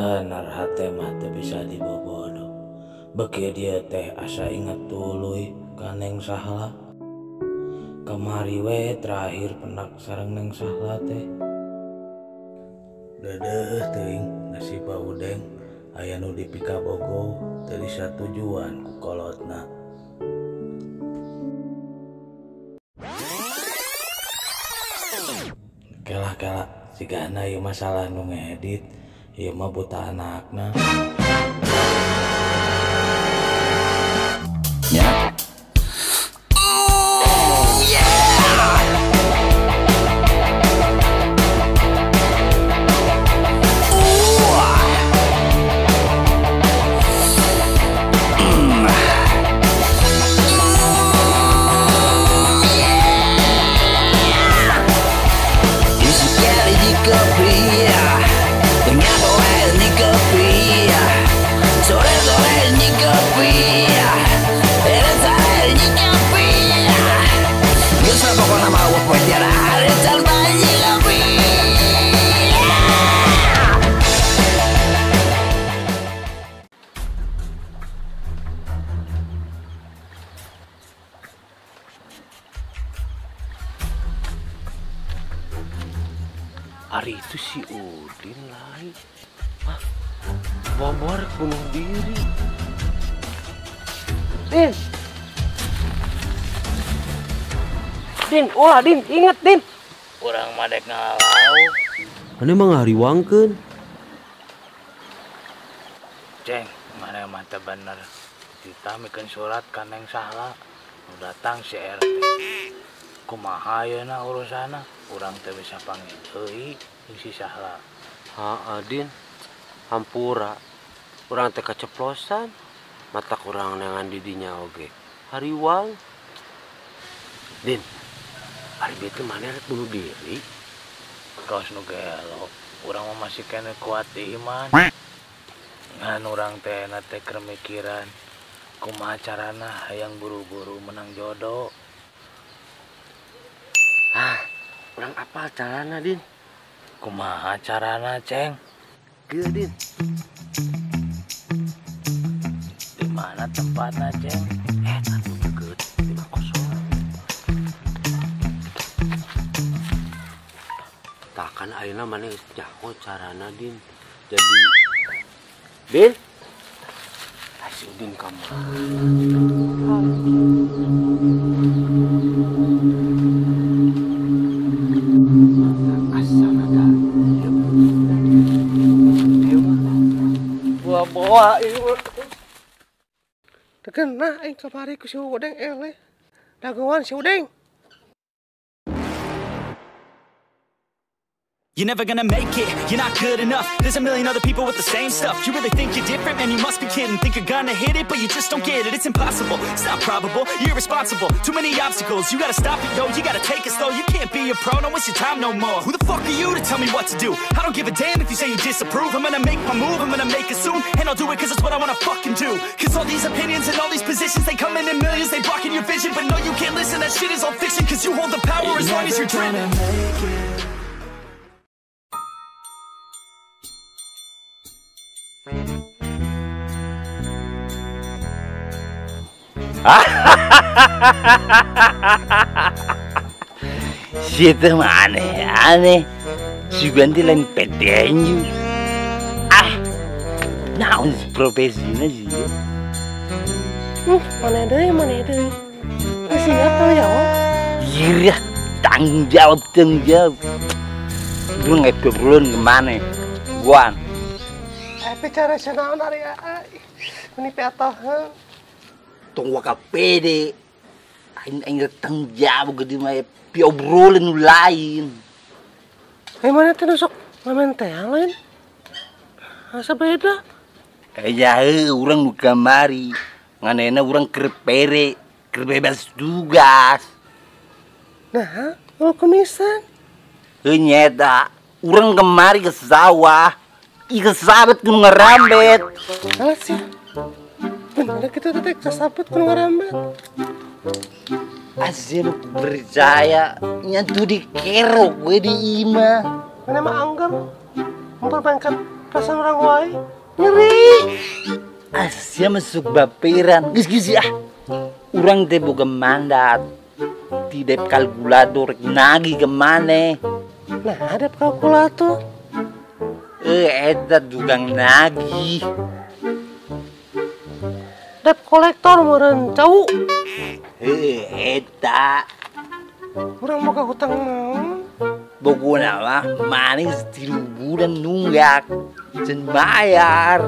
Bener hati mah teu bisa dibobodo. Beki dia teh asa inget tuluy ka Neng Sahla. Kamari we terakhir penak sareng Neng Sahla teh. Dedeh teuing nasi baudeng aya nu dipika bogo teu disatujuan ku kolotna. Kela sigana ieu masalah nu ngedit ieu mah buta anakna. Ya. Hari itu si Udin lain. Hah? Bawa bunuh diri. Din, ulah Din, inget Din. Urang madek ngalau. Ane mah ngariwangkeun. Ceng, mana mah teh bener. Ditamikeun surat ka Neng Sahla. Nu datang si RT. Kumaha ayeuna urusana? Urang teh bisa panggil deui si Sahla. Din. Hampura. Urang teh kaceplosan. Mata kurang nengan didinya oge. Hariwang. Din. Hari itu mana rek bunuh diri? Kaos nu gelo. Urang mah masih kene kuat di iman. Ngan urang teh na teh keur mikiran kumaha carana hayang buru-buru menang jodoh. Urang apa carana, Din? Kumaha carana, Ceng? Kieu, Din. Di mana tempatna, Ceng? Anu deket di Mang Kosong. Takkan ayeuna maneh geus jago carana, Din. Jadi Din. Si Udin kamar. Bawa ieu terkena aing kamari ku si Udeng eleh dagoan si Udeng. You're never gonna make it, you're not good enough. There's a million other people with the same stuff. You really think you're different? Man, you must be kidding. Think you're gonna hit it, but you just don't get it. It's impossible, it's not probable, you're irresponsible. Too many obstacles, you gotta stop it, yo. You gotta take it slow, you can't be a pro. Don't waste your time no more. Who the fuck are you to tell me what to do? I don't give a damn if you say you disapprove. I'm gonna make my move, I'm gonna make it soon. And I'll do it cause it's what I wanna fucking do. Cause all these opinions and all these positions, they come in millions, they blocking your vision. But no, you can't listen, that shit is all fiction. Cause you hold the power as long as you're dreaming. Siete aneh, si ganti lain pedenyu. Naon profesinya sih? Mana deui. Siap tau ya? Iya, tanggung jawab. Lu ngegobrolin kemana? Guan. Bicara senaon ari ini petah. Tunggu ka pede. Aing tanggung jawab gede mah piobrolin lain. Mana teh sok ngamen teh lain? Asa beda? Urang nu kamari. Nganena urang keur pere, keur bebas tugas. Nah, kumisan. Nyeta, urang kemari ke sawah. Ika sabet kudu ngerambet. Alas ya. Bener kita teh kasabet kudu ngerambet. Asli percaya nyantu di kerok gue di ima. Mana mah anggar. Mumpul pangkat perasaan orang wae. Ngeri. Asia masuk baperan. Gis ah. Urang teh boga mandat. Tidak kalkulator nagi kemana? Nah, ada kalkulator. Eta tukang nagi. Debt kolektor meureun cau. Eta. Urang boga hutang naon? Pokoknya mah manis 3 bulan nunggak. Jen bayar.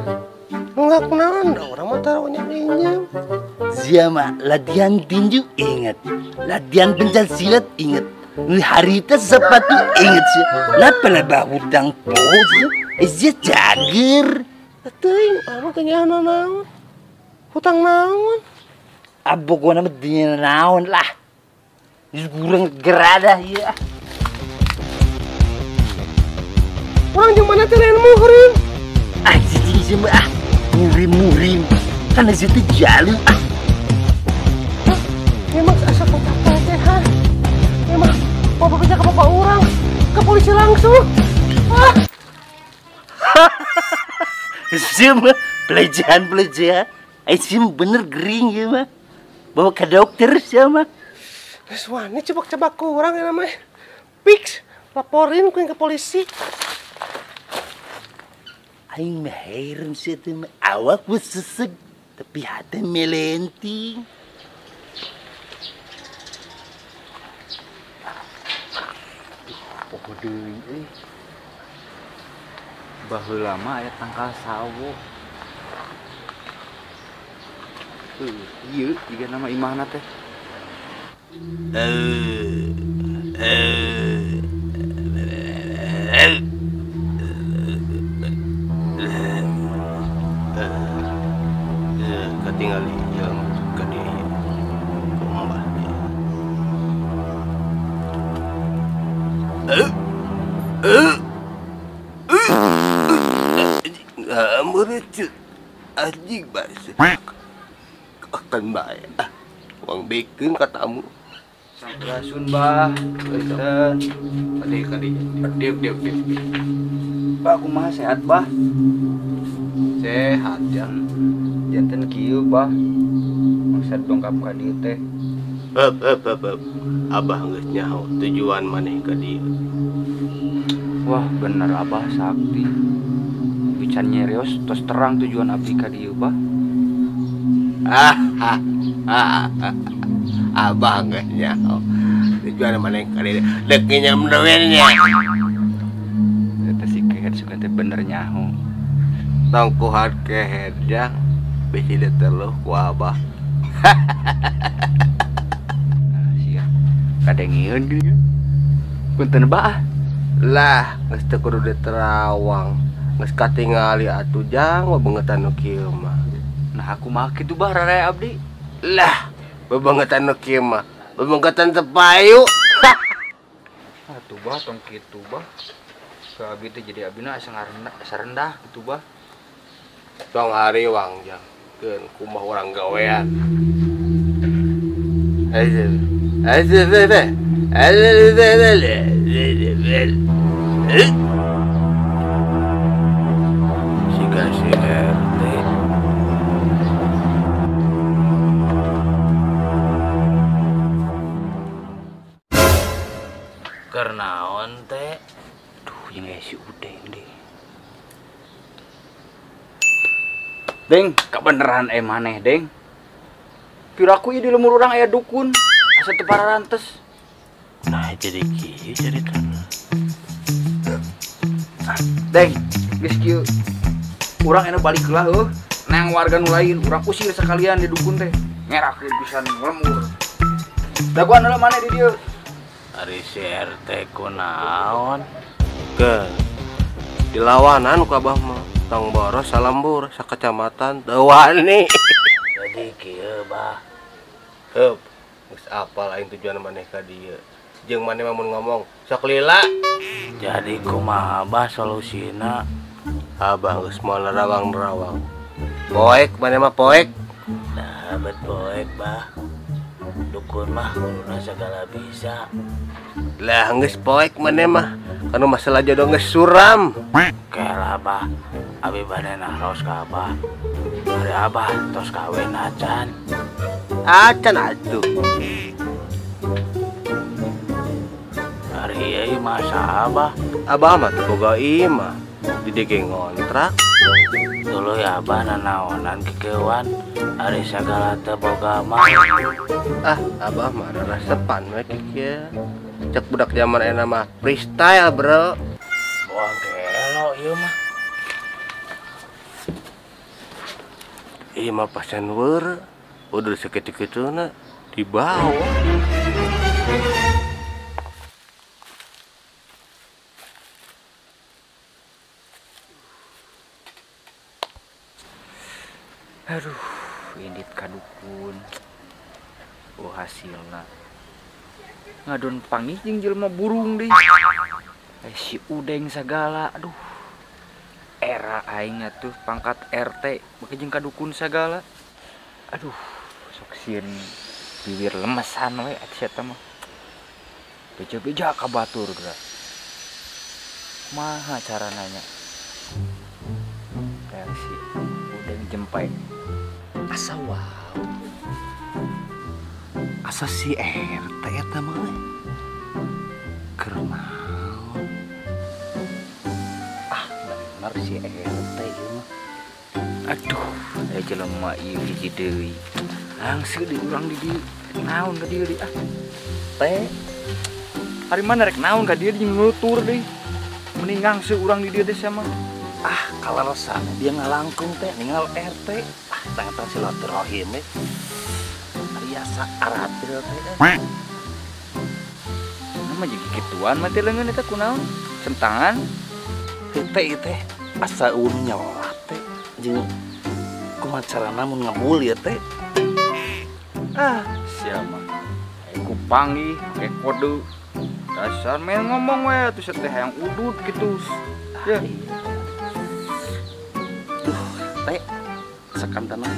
Nunggak naon da urang mah taruhnya minjem. Siapa latihan tinju ingat. Latihan pencak silat ingat. Harita sepatu ingat sih. Napa hutang pos? Dia cager. Teuing, anu teh nyana naon? Hutang naon? Pokoknya mah dia naon lah. Kurang gerada ya. Urang jeung mana teh lain muhrim? Jadi semua murim. Karena situ jalu Memang asa kota teh ha. Memang mau bekerja ke bapak orang, ke polisi langsung. Semua pelecehan. Sim bener gering ya mah. Bawa ke dokter sama. Geus wani cebak-cebak ku urang ya namanya. Fix, laporin ku ke polisi. Aing mah heran sih tuh mah. Awak mah sesek, tapi hati melenting. Poho deui euy. Baheula mah aya tangkal sawo. Ieu jiga nama imahna teh. Ketinggali yang ke dia kumbah merucut anjing bahasa akan bayar uang bikin katamu Sampurasun bah, eueun. Kadi. Diuk. Bah, kumaha sehat bah? Sehat jan. Janten kieu bah. Maksud dongkap ka dieu teh. Abah geus nyaho tujuan maneh ka dieu. Wah, bener abah sakti. Bican nyerios tos terang tujuan abdi ka dieu bah. Abah geus nyaho tujuan maneh ka dieu. Dek nyam duitnya. Eta si kehet sugan teh bener nyaho. Tong kuhat kehet jang bisi diteluh ku abah. Sia. Kadengieun geuning. Punten bah. Lah, geus teu kudu diterawang. Geus katingali atuh jang bebengetan nu kieu mah. Nah aku mah kitu bah raraya abdi. Lah, bebengetan nu kieu mah. Bebengetan teu payu. Atuh bah tong kitu bah. Ka abdi teh jadi abdina asa rendah kitu bah. Tong hariwang jang keun kumaha urang gawean. Siga si RT. Kernaon teh? Duh, yang si Udeng deh. Deng, kebeneran maneh, Deng. Piraku ieu di lemur urang aya dukun. Asa teu pararantes. Nah, jadi kieu ceritana. Deng, geus kieu. Urang ena balik heula heuh. Nang warga nu lain, urang usir sekalian di dukun teh. Ngerakeun pisan lemur. Daguan heula maneh di dieu. Ari si RT kunaon? Ke dilawanan ku abah mah tong boros salambur sakecamatan teu wani. Jadi kieu bah. Heup, geus apal aing tujuan maneh ka dieu. Jeung maneh mah mun ngomong sok lila. Jadi kumaha bah solusina? Abah geus moal nerawang-nerawang. Poek maneh mah poek. Nah, bet poek bah. Dukun mah kuduna segala bisa. Lah geus poek maneh mah Anu masalah jodoh geus suram. Kela abah, abi bade naros ka abah. Hari abah tos kawin acan. Acan atuh. Hari ieu masa abah. Abah mah teu boga imah. Di DG ngontrak. Dulu ya abah nanaonan kekeuan. Hari sagala teu boga mah. Ah, abah mah resepan we kieu. Cek budak zaman enak mah freestyle, bro. Wah gelo ieu mah. Ieu mah pasen weur. Udah sakitu-kituna di bawah. Aduh, indit kadukun. Hasilna ngadon pangih jeung jelema burung deui. Si udeng sagala, aduh. Era aing atuh pangkat RT beuki jeung kadukun sagala. Aduh, sok sieun bibir lemesan we atuh eta mah. Beja-beja ka batur geura. Kumaha cara nanya? Reaksi udeng jempai. Asa wow. Asa si RT eta mah. Keur naon? Ah, bener si RT ieu mah. Aduh, aya jelema ieu hiji deui. Langsung di urang di dieu. Naon ka dieu deui ah. Teh. Hari mana rek naon ka dieu jeung nutur deui. Mending ngangse urang di dieu teh sama. Ah, kalaresana dia ngalangkung teh ningal RT. Ah, ternyata silaturahim we. Biasa aratil teh. Nama jadi gituan mati leungeun eta kunaon? Sentangan. Teh teh asa ulun nyolat teh jeung kumaha carana mun ngabul ieu teh. Ah, sia mah. Ku panggih pake kode. Dasar main ngomong we atuh teh hayang udut gitu. Ya. Duh, teh sakantana.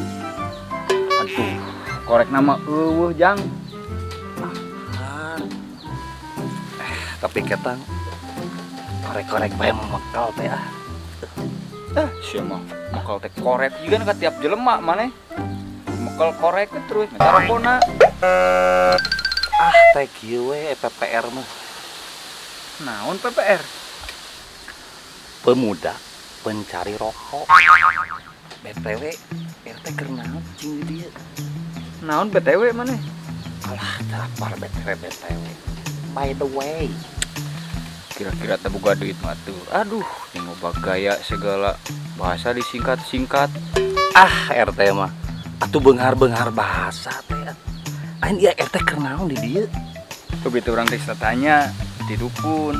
Aduh, korek nama eueuh jang. Tapi ketang korek-korek bae memekal teh ah. Sia mah mekal teh korek juga ka tiap jelema maneh. Mekal korek terus minta rokona. Ah, teh kieu we PPR mah. Naon PPR? Pemuda pencari rokok. BTW RT keur naon cing di dieu? Naon BTW maneh? Alah, dapar BTW. By the way, Kira-kira teh boga duit mah tuh. Aduh, nyoba gaya segala bahasa disingkat-singkat. ah RT mah atuh beunghar-beunghar bahasa teh. Ain ieu RT keur naon di dieu? Tuh bitu urang teh tanya di dukun.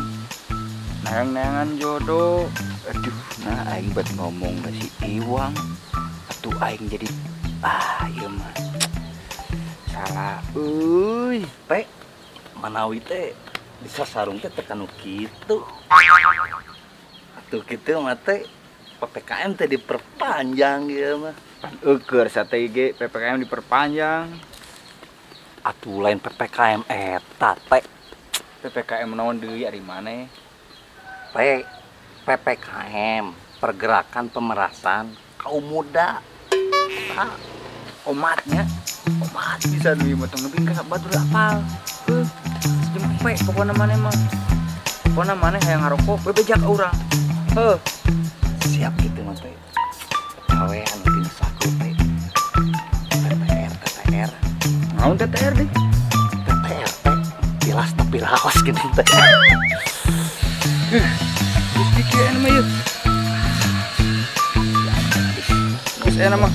Nayang-nayangan jodoh. Aduh, nah aing buat ngomong ke si Iwang. Atuh aing jadi ieu mah salah. Euy, teh manawi teh bisa sarung teh tekan kitu. Atuh kitu mah teh PPKM teh diperpanjang ieu mah. Pan eukeur sateu ge PPKM diperpanjang. Atuh lain PPKM eta teh. PPKM naon deui ari maneh? Teh PPKM pergerakan pemerasan kaum muda. Omatnya. Omat bisa deui mah tong nepi ka batur apal. Jempe pokona maneh mah. Pokona maneh hayang ngarokok we beja ka urang. Siap gitu mah teh. Kawean tinu saku teh. TTR. Naon TTR deui? TTR teh tilas tapi raos gini teh. Geus dikeun mah ieu. Geus enak mah.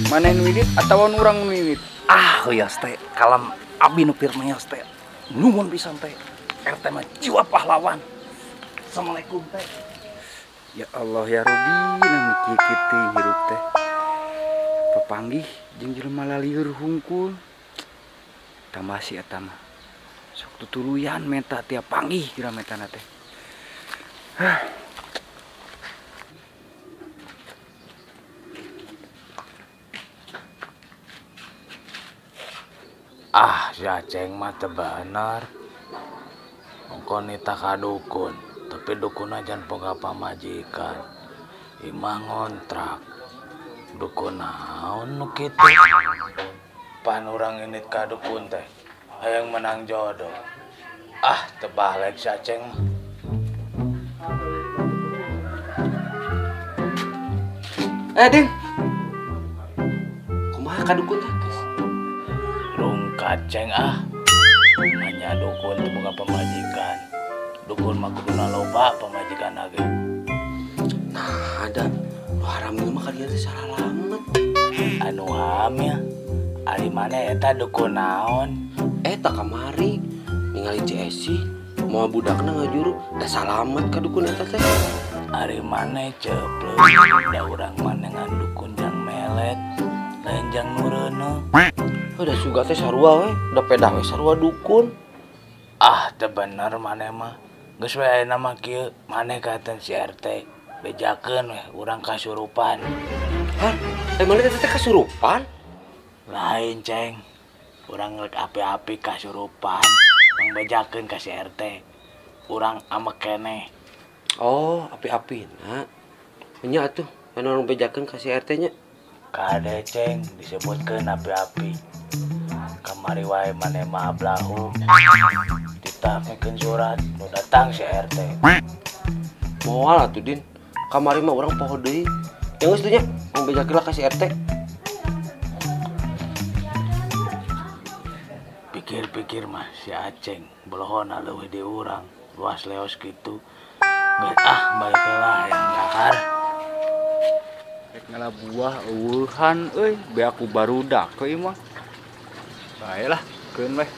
Maneh nu wiwit atawa nu urang nu wiwit? Ah, yos teh kalem abdi nu pirmeos teh. Nuhun pisan teh. RT mah jiwa pahlawan. Assalamualaikum teh. Ya Allah ya Robi, nu kieu kitu hirup teh. Papanggih jeung jelema lalieur hungkul. Tambah si eta mah. Sok tutuluyan meta tiap panggih kira metana teh. Ah, si Aceng mah teu bener. Engko nita kadukun. Tapi dukun aja boga pamajikan. Imah ngontrak. Dukun naon nu kitu? Pan urang ini ka dukun teh. Hayang menang jodoh. Ah, tebalik si Aceng. Ding. Kumaha ka dukun teh, guys? Rung kaceng ah. Hanya dukun teu boga pamajikan. Dukun mah kuduna loba pamajikan lagi. Nah, ada nu haram mah ka dieu teh saralamet. Anu hamil. Ari mana eta dukun naon? Tak kamari ningali Esi mau budakna ngajuru da salamet ka dukun eta teh. Ari mana cepleuh da urang mah ngan dukun jang melet lain jang nureuneuh. Da suga teh sarua we, da pedah we sarua dukun. Ah, teu bener maneh mah. Geus we ayeuna mah kieu, maneh katen si RT bejakeun we urang kasurupan. Hah? Maneh teh kasurupan? Lain, Ceng. Urang ngeuk api-api kasurupan, mangbejakeun ka si RT. Urang amek keneh. Oh, api-api nah. Nya atuh, anu bejakeun ka si RT nya. Kade, Ceng, disebutkeun api-api. Kamari wae maneh mah ablahu. Ditafekeun surat nu datang si RT. Moal atuh, Din. Kamari mah urang poho deui. Ya geus tuh nya, mau bejakeun ka si RT. Pikir-pikir mah si Aceng belohona leuwih di urang, luas leos gitu. Geus balik lah yang dahar. Rek ngalabuah eueuhan euy, beak ku barudak euy mah. Baelah, keun weh.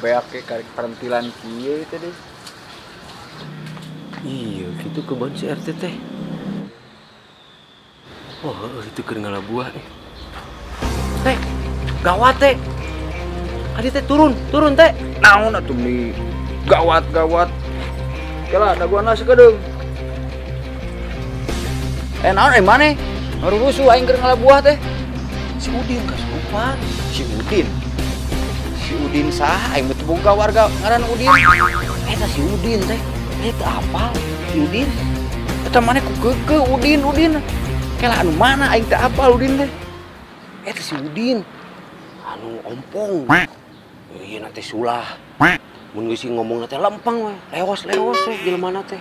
Beak ke karek perantilan kieu teh deui. Iya, gitu keban si RT teh. Oh, itu keur ngalabuah Teh, gawat teh. Adi teh turun teh. Naon atuh mi? Gawat. Kela daguana sakedeung. Naon maneh? Ngarurusu aing keur ngalabuah teh. Si Udin kasurupan. Si Udin saha? Aing teu boga warga ngaran Udin. Eta si Udin teh. Eta apa? Si Udin. Eta maneh ku keukeu Udin. Kela anu mana aing teu apal Udin teh. Eta si Udin. Anu ompong. Ieu na teh sulah. Mun geus ngomongna teh lempeng we. Lewas we jelema teh.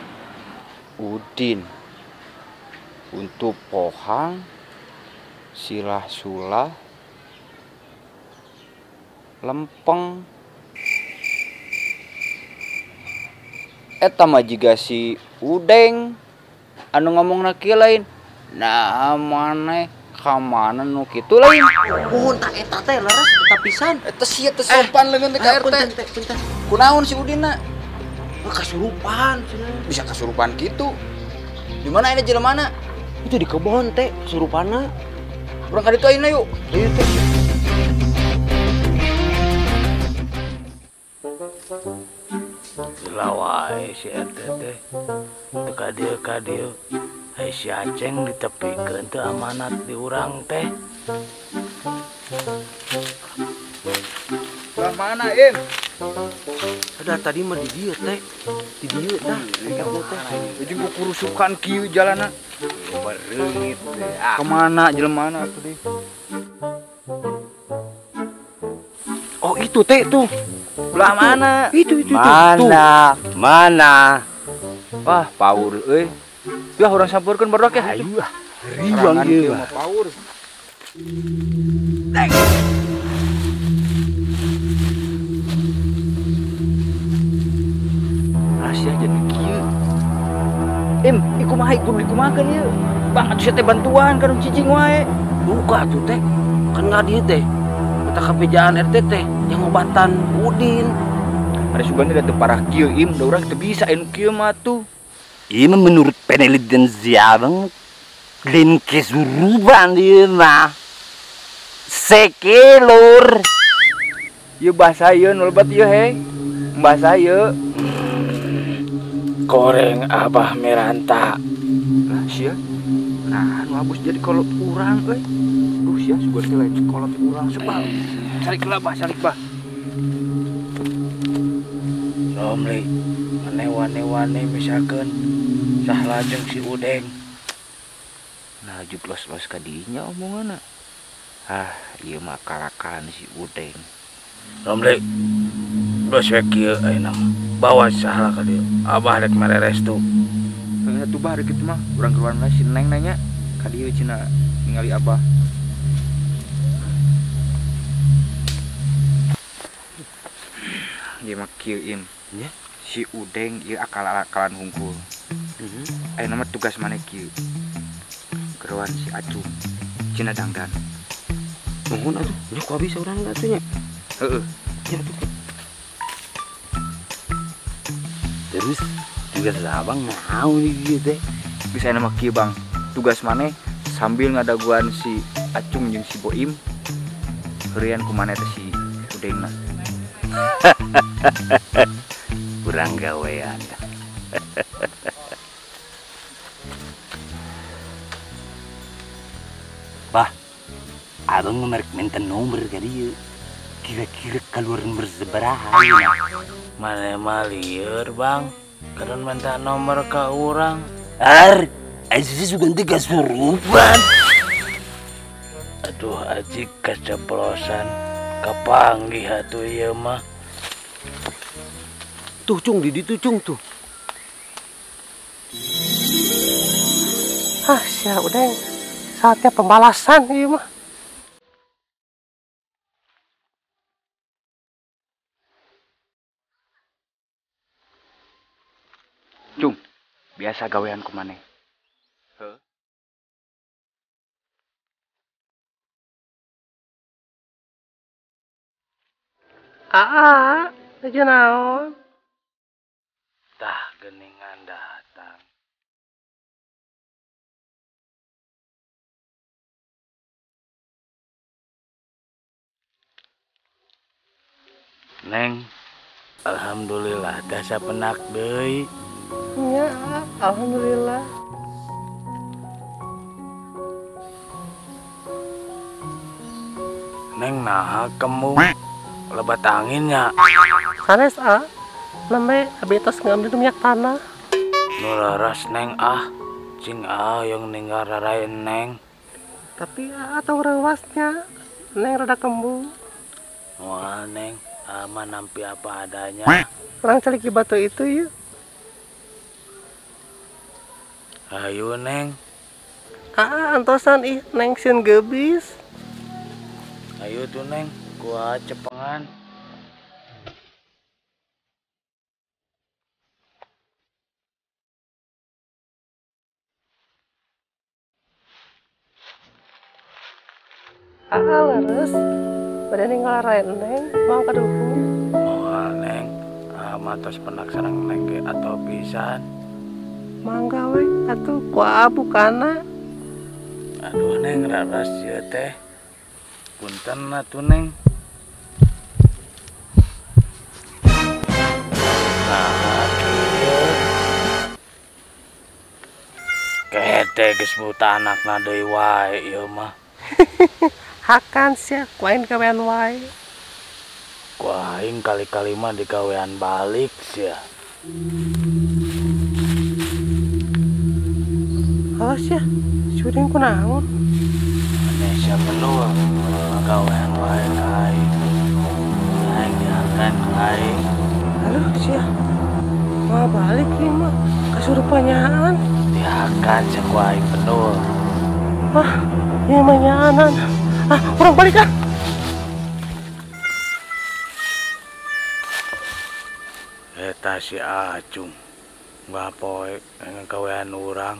Udin. Untuk pohang silah sulah lempeng. Eta mah jiga si Udeng anu ngomongna kieu lain. Nah maneh ka mana nu kitu lain? Pohon tak eta teh leres eta pisan. Eta sia teu sopan leungeun teh ka RT. Punten. Kunaon si Udinna? Kasurupan cenah. Bisa kasurupan kitu. Di mana ini jelemana? Itu di kebon teh kesurupanna. Urang ka ditu ayeuna yuk. Ieu teh. Gila wae si RT teh. Teu ka dieu. Hai si Aceng ditepikeun teu amanat di urang teh. Urang mana, Im? Ada tadi mah di dieu teh. Di dieu tah. Kamu teh. Jeung ku kurusukan kieu jalanna. Bereungit teh. Kemana jelemana atuh deui? Oh itu teh tuh. Belah mana? Itu. Mana? Wah, paur euy. Yah urang sampeurkeun barudak ya. Ayo riwang ieu mah. Paur. Rahasia jadi kieu. Kumaha kudu dikumakeun ieu. Bang atuh teh bantuan kana cicing wae. Buka tuh teh. Kan enggak dieu teh. Kita kapejaan RT teh yang ngobatan Udin. Ada sugana da teu parah kieu da urang teu bisa anu kieu mah tuh. Ini menurut penelitian Ziabang lain kesurupan dia mah sekelur. Ieu bahasa ieu nu lebat ieu he. Bahasa ieu. Koreng Abah Miranta. Lah sia. Nah, anu abus jadi kolot urang euy. Duh sia sugana teh lain kolot urang sebal. Salik lah bah. Somli, maneh wani-wani misalkan Sahla jeung si Udeng. Nah juplos-los ka dinya omonganna. Ieu mah kalakan si Udeng. Romli, bos we kieu ayeuna bawa Sahla ka dieu. Abah rek mere restu. Atuh bah kitu mah urang keluarna si Neng nanya ka dieu cenah ningali Abah. Ieu mah kieu Im. Ya. Si Udeng ieu akal-akalan hungkul. Ayeuna mah tugas maneh kieu. Keruan si Acung cenah dangdan. Nuhun atuh, nya ku bisa urang atuh nya. Heeh. Ya atuh. Terus tugas abang naon ieu teh? Bisa nama kieu Bang. Tugas maneh sambil ngadaguan si Acung jeung si Boim. Heureun ku maneh teh si Udengna. Kurang gawean. Bah, abang merek minta nomor ka dieu. Kira-kira keluaran berseberaha. Maneh mah lieur, Bang. Keun minta nomor ka urang. Aji juga nanti kasurupan. Aduh, aji keceplosan. Kapanggih atuh ieu mah. Tuh Cung, di ditu Cung tuh. Sia Udeng, saatnya pembalasan ieu mah. Cung, biasa gawean ku maneh. Heuh. Aja naon? Tah geuningan datang. Neng, alhamdulillah teh sapenak deui. Ya, alhamdulillah. Neng naha kembung lebat anginnya. Sanes lembe abi tos ngambil minyak tanah. Nu laras Neng cing yang ninggal rarain Neng. Tapi atau orang wasnya, Neng rada kembung. Wah Neng, mah nampi apa adanya. Orang celiki batu itu yuk. Ayo Neng, Antosan Neng sieun gebis. ayo tuh Neng, gua cepengan. Laras, pada ninggal rain Neng, mau ka dukung. Moal Neng, matos penak sareng Neng ge atau pisan. Mangga we, atuh kuah bukana. Aduh Neng, raras ieu teh. Punten atuh Neng. Nah, kieu. Kete geus buta anakna deui wae ieu mah. Hakan sia, kuain kawean wae. Ku aing kali-kali mah digawean balik sia. Awas ya, syuting kunaon? Indonesia penuh gawean wae ka aing. Aing diangkat ku aing. Halo sia, mau balik ini mah, kesurupanyaan. Diangkat sia ku aing penuh. Ini manyaanan. Orang balik ah. Eta si Acung. Bapoe gawean urang.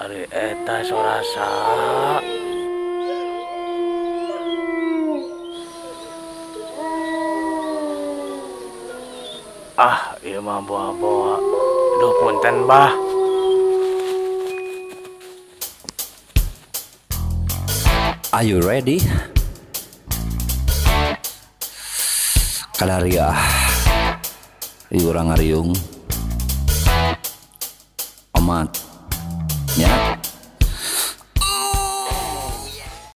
Ari eta sorasa. Ieu mah boa-boa. Duh punten, Bah. Are you ready? Kalaria iurang ariung amat